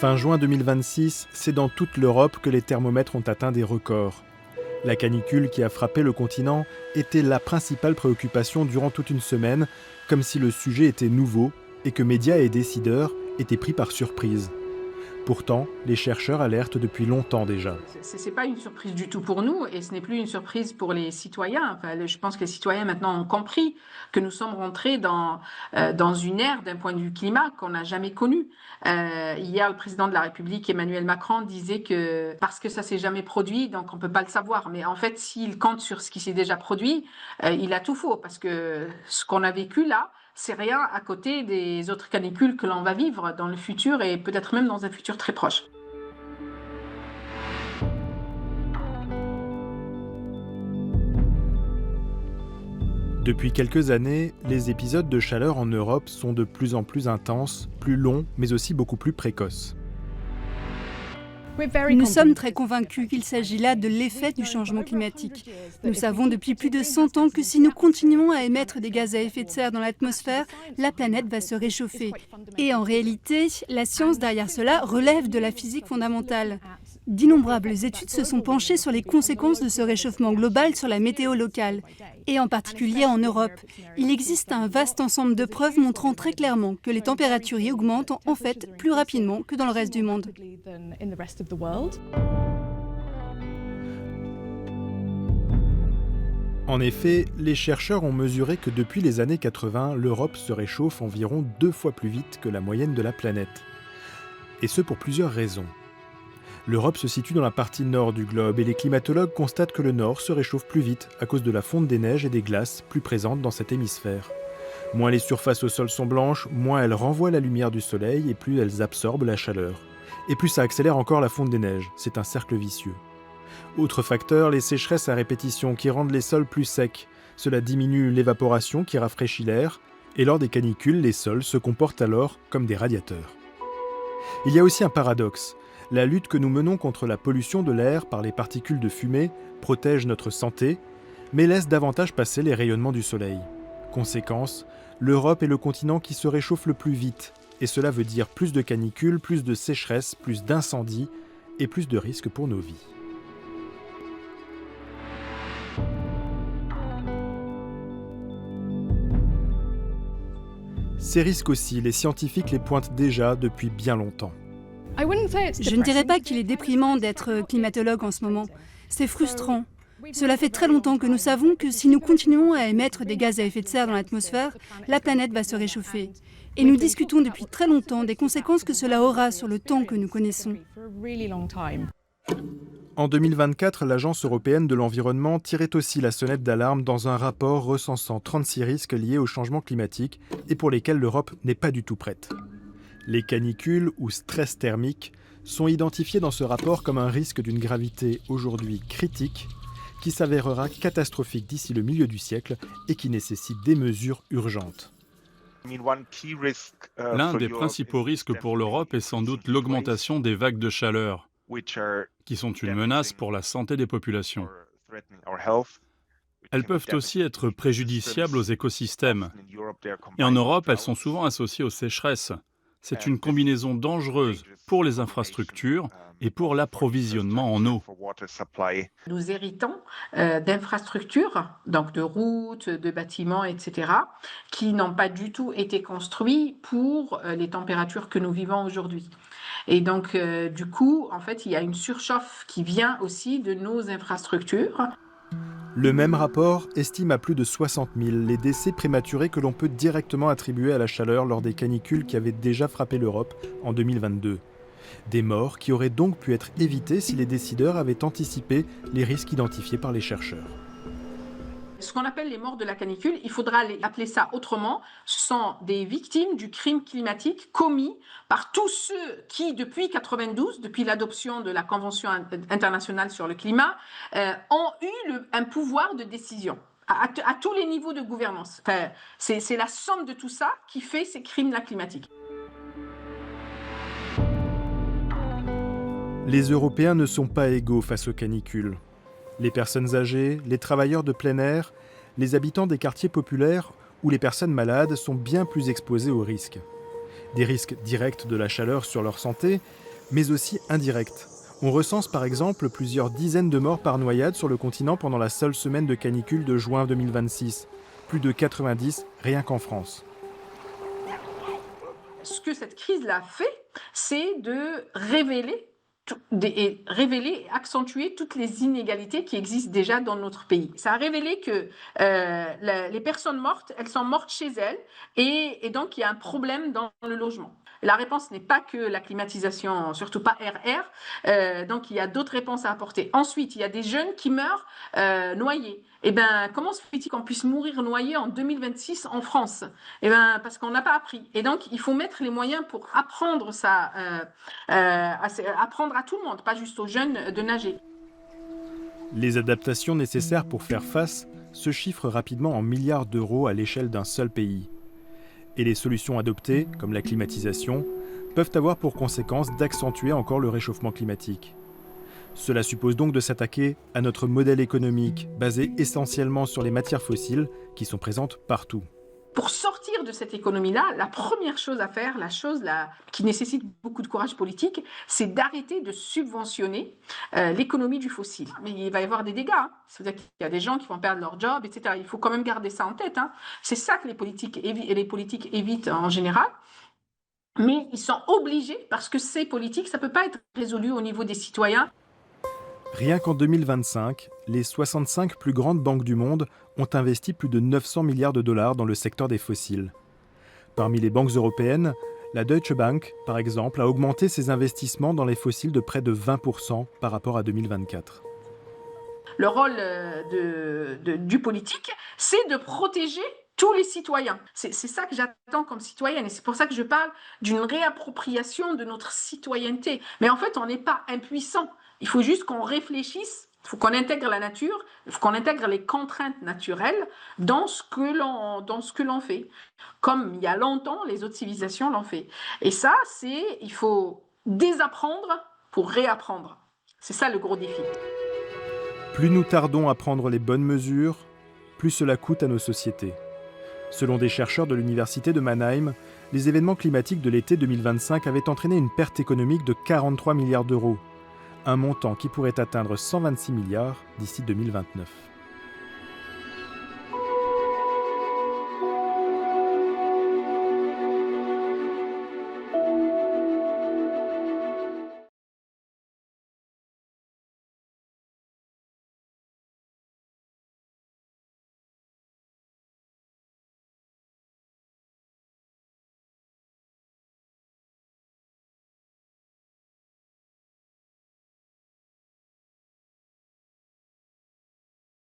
Fin juin 2026, c'est dans toute l'Europe que les thermomètres ont atteint des records. La canicule qui a frappé le continent était la principale préoccupation durant toute une semaine, comme si le sujet était nouveau et que médias et décideurs étaient pris par surprise. Pourtant, les chercheurs alertent depuis longtemps déjà. Ce n'est pas une surprise du tout pour nous et ce n'est plus une surprise pour les citoyens. Enfin, je pense que les citoyens maintenant ont compris que nous sommes rentrés dans une ère d'un point de vue climat qu'on n'a jamais connue. Hier, le président de la République, Emmanuel Macron, disait que parce que ça ne s'est jamais produit, donc on ne peut pas le savoir. Mais en fait, s'il compte sur ce qui s'est déjà produit, il a tout faux parce que ce qu'on a vécu là, c'est rien à côté des autres canicules que l'on va vivre dans le futur et peut-être même dans un futur très proche. Depuis quelques années, les épisodes de chaleur en Europe sont de plus en plus intenses, plus longs, mais aussi beaucoup plus précoces. Nous sommes très convaincus qu'il s'agit là de l'effet du changement climatique. Nous savons depuis plus de 100 ans que si nous continuons à émettre des gaz à effet de serre dans l'atmosphère, la planète va se réchauffer. Et en réalité, la science derrière cela relève de la physique fondamentale. D'innombrables études se sont penchées sur les conséquences de ce réchauffement global sur la météo locale, et en particulier en Europe. Il existe un vaste ensemble de preuves montrant très clairement que les températures y augmentent en fait plus rapidement que dans le reste du monde. En effet, les chercheurs ont mesuré que depuis les années 80, l'Europe se réchauffe environ 2 fois plus vite que la moyenne de la planète. Et ce pour plusieurs raisons. L'Europe se situe dans la partie nord du globe et les climatologues constatent que le nord se réchauffe plus vite à cause de la fonte des neiges et des glaces plus présentes dans cet hémisphère. Moins les surfaces au sol sont blanches, moins elles renvoient la lumière du soleil et plus elles absorbent la chaleur. Et plus ça accélère encore la fonte des neiges, c'est un cercle vicieux. Autre facteur, les sécheresses à répétition qui rendent les sols plus secs. Cela diminue l'évaporation qui rafraîchit l'air, et lors des canicules, les sols se comportent alors comme des radiateurs. Il y a aussi un paradoxe. La lutte que nous menons contre la pollution de l'air par les particules de fumée protège notre santé, mais laisse davantage passer les rayonnements du soleil. Conséquence, l'Europe est le continent qui se réchauffe le plus vite, et cela veut dire plus de canicules, plus de sécheresses, plus d'incendies et plus de risques pour nos vies. Ces risques aussi, les scientifiques les pointent déjà depuis bien longtemps. Je ne dirais pas qu'il est déprimant d'être climatologue en ce moment. C'est frustrant. Cela fait très longtemps que nous savons que si nous continuons à émettre des gaz à effet de serre dans l'atmosphère, la planète va se réchauffer. Et nous discutons depuis très longtemps des conséquences que cela aura sur le temps que nous connaissons. En 2024, l'Agence européenne de l'environnement tirait aussi la sonnette d'alarme dans un rapport recensant 36 risques liés au changement climatique et pour lesquels l'Europe n'est pas du tout prête. Les canicules ou stress thermique sont identifiés dans ce rapport comme un risque d'une gravité aujourd'hui critique qui s'avérera catastrophique d'ici le milieu du siècle et qui nécessite des mesures urgentes. L'un des principaux risques pour l'Europe est sans doute l'augmentation des vagues de chaleur, qui sont une menace pour la santé des populations. Elles peuvent aussi être préjudiciables aux écosystèmes. Et en Europe, elles sont souvent associées aux sécheresses. C'est une combinaison dangereuse pour les infrastructures et pour l'approvisionnement en eau. Nous héritons d'infrastructures, donc de routes, de bâtiments, etc., qui n'ont pas du tout été construits pour les températures que nous vivons aujourd'hui. Et donc, du coup, en fait, il y a une surchauffe qui vient aussi de nos infrastructures. Le même rapport estime à plus de 60 000 les décès prématurés que l'on peut directement attribuer à la chaleur lors des canicules qui avaient déjà frappé l'Europe en 2022. Des morts qui auraient donc pu être évitées si les décideurs avaient anticipé les risques identifiés par les chercheurs. Ce qu'on appelle les morts de la canicule, il faudra appeler ça autrement. Ce sont des victimes du crime climatique commis par tous ceux qui, depuis 1992, depuis l'adoption de la Convention internationale sur le climat, ont eu un pouvoir de décision à tous les niveaux de gouvernance. Enfin, c'est la somme de tout ça qui fait ces crimes-là climatiques. Les Européens ne sont pas égaux face aux canicules. Les personnes âgées, les travailleurs de plein air, les habitants des quartiers populaires ou les personnes malades sont bien plus exposés aux risques. Des risques directs de la chaleur sur leur santé, mais aussi indirectes. On recense par exemple plusieurs dizaines de morts par noyade sur le continent pendant la seule semaine de canicule de juin 2026. Plus de 90 rien qu'en France. Ce que cette crise-là fait, c'est de révéler et accentuer toutes les inégalités qui existent déjà dans notre pays. Ça a révélé que les personnes mortes, elles sont mortes chez elles et donc il y a un problème dans le logement. La réponse n'est pas que la climatisation, surtout pas RR, donc il y a d'autres réponses à apporter. Ensuite, il y a des jeunes qui meurent noyés. Eh bien, comment se fait-il qu'on puisse mourir noyé en 2026 en France? Eh bien, parce qu'on n'a pas appris. Et donc, il faut mettre les moyens pour apprendre ça, apprendre à tout le monde, pas juste aux jeunes, de nager. Les adaptations nécessaires pour faire face se chiffrent rapidement en milliards d'euros à l'échelle d'un seul pays. Et les solutions adoptées, comme la climatisation, peuvent avoir pour conséquence d'accentuer encore le réchauffement climatique. Cela suppose donc de s'attaquer à notre modèle économique, basé essentiellement sur les matières fossiles qui sont présentes partout. Pour sortir de cette économie-là, la première chose à faire, la chose qui nécessite beaucoup de courage politique, c'est d'arrêter de subventionner l'économie du fossile. Mais il va y avoir des dégâts. C'est-à-dire qu'il y a des gens qui vont perdre leur job, etc. Il faut quand même garder ça en tête. C'est ça que les politiques évitent en général. Mais ils sont obligés, parce que ces politiques, ça ne peut pas être résolu au niveau des citoyens. Rien qu'en 2025, les 65 plus grandes banques du monde ont investi plus de 900 milliards de dollars dans le secteur des fossiles. Parmi les banques européennes, la Deutsche Bank, par exemple, a augmenté ses investissements dans les fossiles de près de 20% par rapport à 2024. Le rôle du politique, c'est de protéger tous les citoyens. C'est ça que j'attends comme citoyenne et c'est pour ça que je parle d'une réappropriation de notre citoyenneté. Mais en fait, on n'est pas impuissant. Il faut juste qu'on réfléchisse, il faut qu'on intègre la nature, il faut qu'on intègre les contraintes naturelles dans ce que l'on fait. Comme il y a longtemps, les autres civilisations l'ont fait. Et ça, il faut désapprendre pour réapprendre. C'est ça le gros défi. Plus nous tardons à prendre les bonnes mesures, plus cela coûte à nos sociétés. Selon des chercheurs de l'université de Mannheim, les événements climatiques de l'été 2025 avaient entraîné une perte économique de 43 milliards d'euros. Un montant qui pourrait atteindre 126 milliards d'ici 2029.